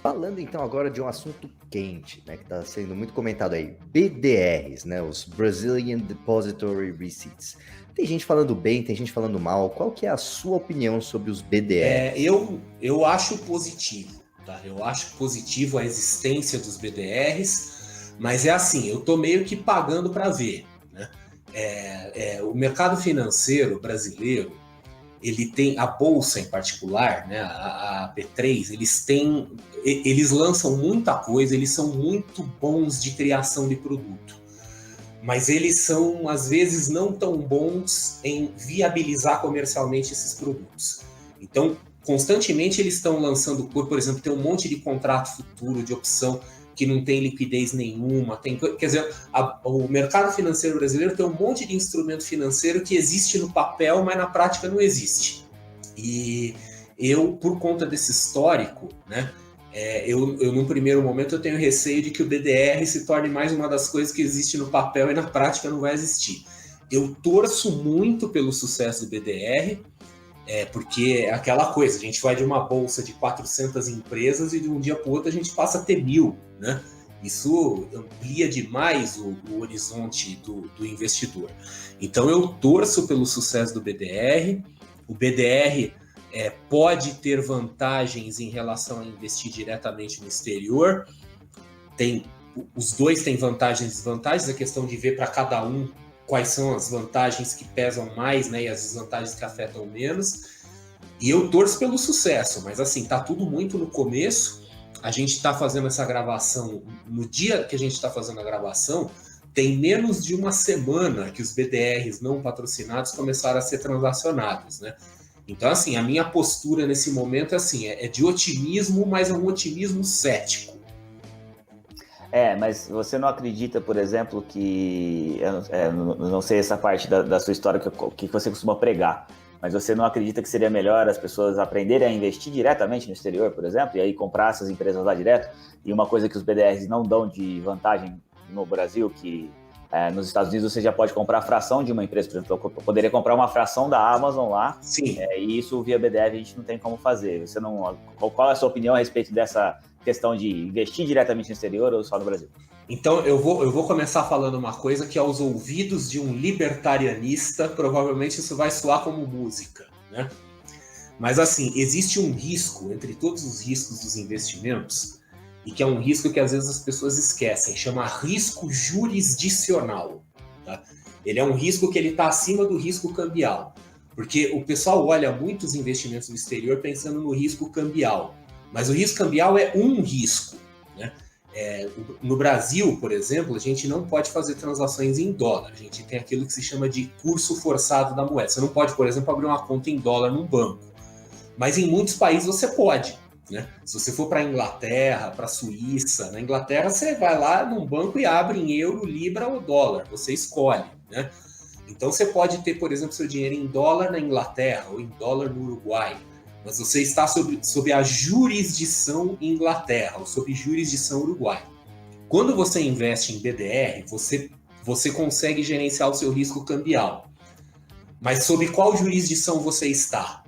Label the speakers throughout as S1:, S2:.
S1: Falando então agora de um assunto quente, né, que está sendo muito comentado aí, BDRs, né, os Brazilian Depository Receipts. Tem gente falando bem, tem gente falando mal. Qual que é a sua opinião sobre os BDRs?
S2: Eu acho positivo, tá? Eu acho positivo a existência dos BDRs, mas é assim, eu tô meio que pagando para ver, né? O mercado financeiro brasileiro, ele tem a bolsa em particular, né? A B3, eles lançam muita coisa, eles são muito bons de criação de produto. Mas eles são, às vezes, não tão bons em viabilizar comercialmente esses produtos. Então, constantemente eles estão lançando, por exemplo, tem um monte de contrato futuro, de opção que não tem liquidez nenhuma. Quer dizer, o mercado financeiro brasileiro tem um monte de instrumento financeiro que existe no papel, mas na prática não existe. E eu, por conta desse histórico, né, eu, num primeiro momento, eu tenho receio de que o BDR se torne mais uma das coisas que existe no papel e na prática não vai existir. Eu torço muito pelo sucesso do BDR, porque é aquela coisa, a gente vai de uma bolsa de 400 empresas e de um dia para o outro a gente passa a ter 1000, né? Isso amplia demais o horizonte do investidor. Então eu torço pelo sucesso do BDR. O BDR pode ter vantagens em relação a investir diretamente no exterior. Os dois têm vantagens e desvantagens, a questão de ver para cada um quais são as vantagens que pesam mais, né, e as desvantagens que afetam menos. E eu torço pelo sucesso, mas assim, tá tudo muito no começo. A gente está fazendo essa gravação, no dia que a gente está fazendo a gravação, tem menos de uma semana que os BDRs não patrocinados começaram a ser transacionados, né? Então, assim, a minha postura nesse momento assim, é de otimismo, mas é um otimismo cético.
S3: Mas você não acredita, por exemplo, que... não sei essa parte da sua história que você costuma pregar, mas você não acredita que seria melhor as pessoas aprenderem a investir diretamente no exterior, por exemplo, e aí comprar essas empresas lá direto? E uma coisa que os BDRs não dão de vantagem no Brasil, que nos Estados Unidos você já pode comprar a fração de uma empresa, por exemplo, eu poderia comprar uma fração da Amazon lá.
S2: Sim.
S3: E isso via BDR a gente não tem como fazer. Qual é a sua opinião a respeito dessa questão de investir diretamente no exterior ou só no Brasil?
S2: Então eu vou começar falando uma coisa que aos ouvidos de um libertarianista provavelmente isso vai soar como música, né? Mas assim, existe um risco entre todos os riscos dos investimentos, e que é um risco que às vezes as pessoas esquecem, chama risco jurisdicional, tá? Ele é um risco que ele está acima do risco cambial, porque o pessoal olha muitos investimentos no exterior pensando no risco cambial, mas o risco cambial é um risco, né? No Brasil, por exemplo, a gente não pode fazer transações em dólar. A gente tem aquilo que se chama de curso forçado da moeda. Você não pode, por exemplo, abrir uma conta em dólar num banco. Mas em muitos países você pode, né? Se você for para a Inglaterra, para a Suíça, na Inglaterra você vai lá num banco e abre em euro, libra ou dólar. Você escolhe, né? Então você pode ter, por exemplo, seu dinheiro em dólar na Inglaterra ou em dólar no Uruguai. Mas você está sob a jurisdição Inglaterra, ou sob jurisdição Uruguai. Quando você investe em BDR, você consegue gerenciar o seu risco cambial. Mas sob qual jurisdição você está?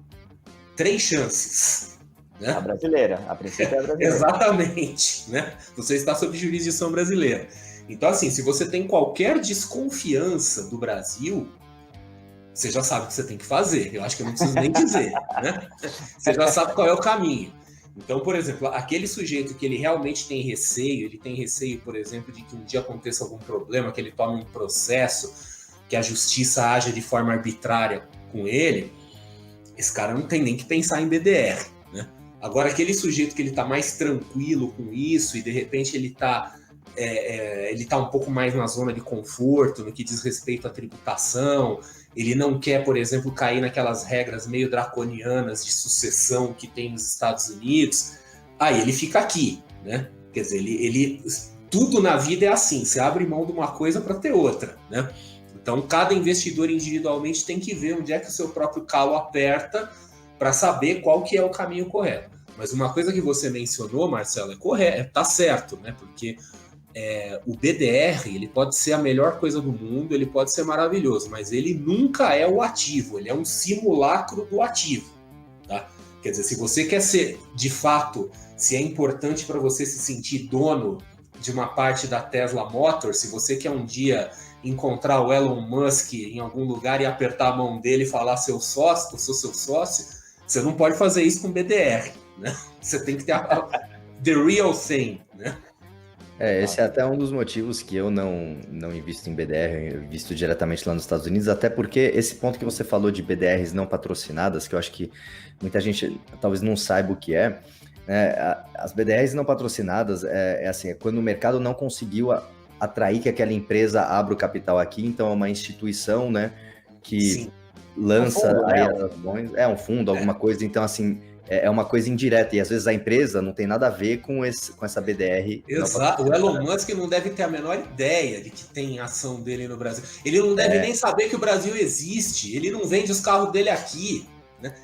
S2: 3 chances. Né?
S3: A brasileira, a princípio é a brasileira.
S2: Exatamente. Né? Você está sob jurisdição brasileira. Então, assim, se você tem qualquer desconfiança do Brasil, você já sabe o que você tem que fazer. Eu acho que eu não preciso nem dizer, né? Você já sabe qual é o caminho. Então, por exemplo, aquele sujeito que ele realmente tem receio, ele tem receio, por exemplo, de que um dia aconteça algum problema, que ele tome um processo, que a justiça haja de forma arbitrária com ele, esse cara não tem nem que pensar em BDR, né? Agora, aquele sujeito que ele está mais tranquilo com isso e, de repente, ele está um pouco mais na zona de conforto, no que diz respeito à tributação. Ele não quer, por exemplo, cair naquelas regras meio draconianas de sucessão que tem nos Estados Unidos. Aí ele fica aqui, né? Quer dizer, tudo na vida é assim, você abre mão de uma coisa para ter outra, né? Então, cada investidor individualmente tem que ver onde é que o seu próprio calo aperta para saber qual que é o caminho correto. Mas uma coisa que você mencionou, Marcelo, é correto, tá certo, né? Porque o BDR, ele pode ser a melhor coisa do mundo, ele pode ser maravilhoso, mas ele nunca é o ativo, ele é um simulacro do ativo, tá? Quer dizer, se você quer ser, de fato, se é importante para você se sentir dono de uma parte da Tesla Motors, se você quer um dia encontrar o Elon Musk em algum lugar e apertar a mão dele e falar seu sócio, eu sou seu sócio, você não pode fazer isso com BDR, né? Você tem que ter the real thing, né?
S1: Esse é até um dos motivos que eu não invisto em BDR, eu invisto diretamente lá nos Estados Unidos, até porque esse ponto que você falou de BDRs não patrocinadas, que eu acho que muita gente talvez não saiba o que é, né? As BDRs não patrocinadas é quando o mercado não conseguiu atrair que aquela empresa abra o capital aqui, então é uma instituição, né, que
S2: Sim.
S1: lança
S2: fundo,
S1: aí
S2: né?
S1: as ações, um fundo, alguma coisa, então assim, é uma coisa indireta, e às vezes a empresa não tem nada a ver com essa BDR.
S2: Exato. O Elon Musk não deve ter a menor ideia de que tem ação dele no Brasil. Ele não deve nem saber que o Brasil existe. Ele não vende os carros dele aqui. Né?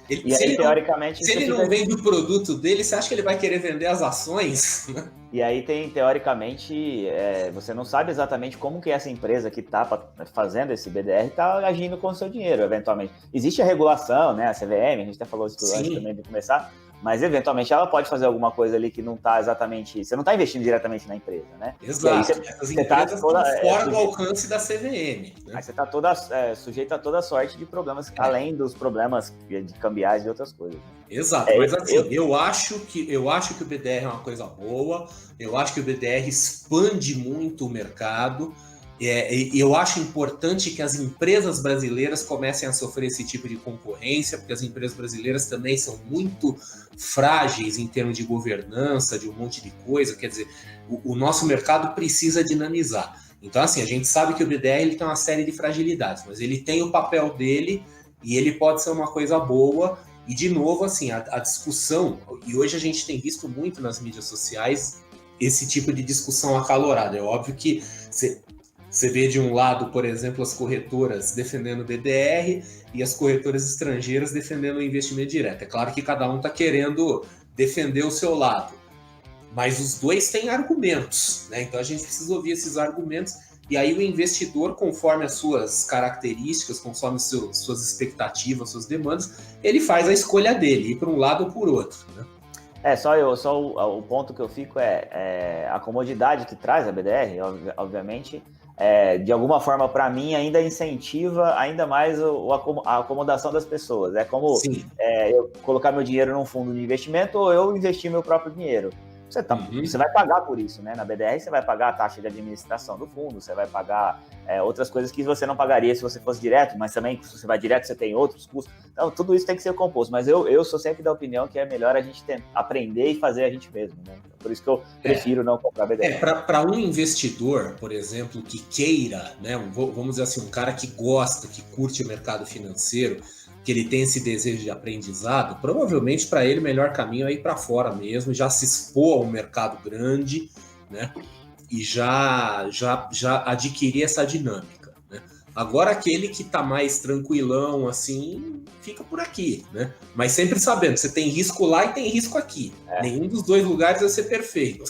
S3: Teoricamente...
S2: Se ele não vende o produto dele, você acha que ele vai querer vender as ações?
S3: E aí teoricamente, você não sabe exatamente como que essa empresa que está fazendo esse BDR está agindo com o seu dinheiro, eventualmente. Existe a regulação, né, a CVM, a gente até falou isso antes também de começar, mas eventualmente ela pode fazer alguma coisa ali que não está exatamente... Você não está investindo diretamente na empresa, né?
S2: Exato. Essas empresas estão fora do alcance da CVM. Né?
S3: Aí você está sujeito a toda sorte de problemas, além dos problemas de cambiais e outras coisas.
S2: Exato, mas assim, eu acho que o BDR é uma coisa boa, eu acho que o BDR expande muito o mercado, e eu acho importante que as empresas brasileiras comecem a sofrer esse tipo de concorrência, porque as empresas brasileiras também são muito frágeis em termos de governança, de um monte de coisa, quer dizer, o nosso mercado precisa dinamizar. Então, assim, a gente sabe que o BDR ele tem uma série de fragilidades, mas ele tem o papel dele e ele pode ser uma coisa boa. E, de novo, assim, a discussão, e hoje a gente tem visto muito nas mídias sociais esse tipo de discussão acalorada. É óbvio que você vê de um lado, por exemplo, as corretoras defendendo o BDR e as corretoras estrangeiras defendendo o investimento direto. É claro que cada um está querendo defender o seu lado, mas os dois têm argumentos, né? Então a gente precisa ouvir esses argumentos. E aí o investidor, conforme as suas características, conforme suas expectativas, suas demandas, ele faz a escolha dele, ir para um lado ou por outro, né?
S3: O ponto que eu fico a comodidade que traz a BDR, obviamente, de alguma forma, para mim, ainda incentiva ainda mais a acomodação das pessoas. É como eu colocar meu dinheiro num fundo de investimento ou eu investir meu próprio dinheiro. Você vai pagar por isso, né? Na BDR você vai pagar a taxa de administração do fundo, você vai pagar outras coisas que você não pagaria se você fosse direto, mas também se você vai direto você tem outros custos. Então tudo isso tem que ser composto, mas eu sou sempre da opinião que é melhor a gente aprender e fazer a gente mesmo, né? Por isso que eu prefiro não comprar BDR.
S2: Para um investidor, por exemplo, que queira, né? Vamos dizer assim, um cara que gosta, que curte o mercado financeiro, que ele tem esse desejo de aprendizado, provavelmente para ele o melhor caminho é ir para fora mesmo, já se expor a um mercado grande, né? E já adquirir essa dinâmica, né? Agora aquele que está mais tranquilão, assim, fica por aqui, né? Mas sempre sabendo, você tem risco lá e tem risco aqui. Nenhum dos dois lugares vai ser perfeito.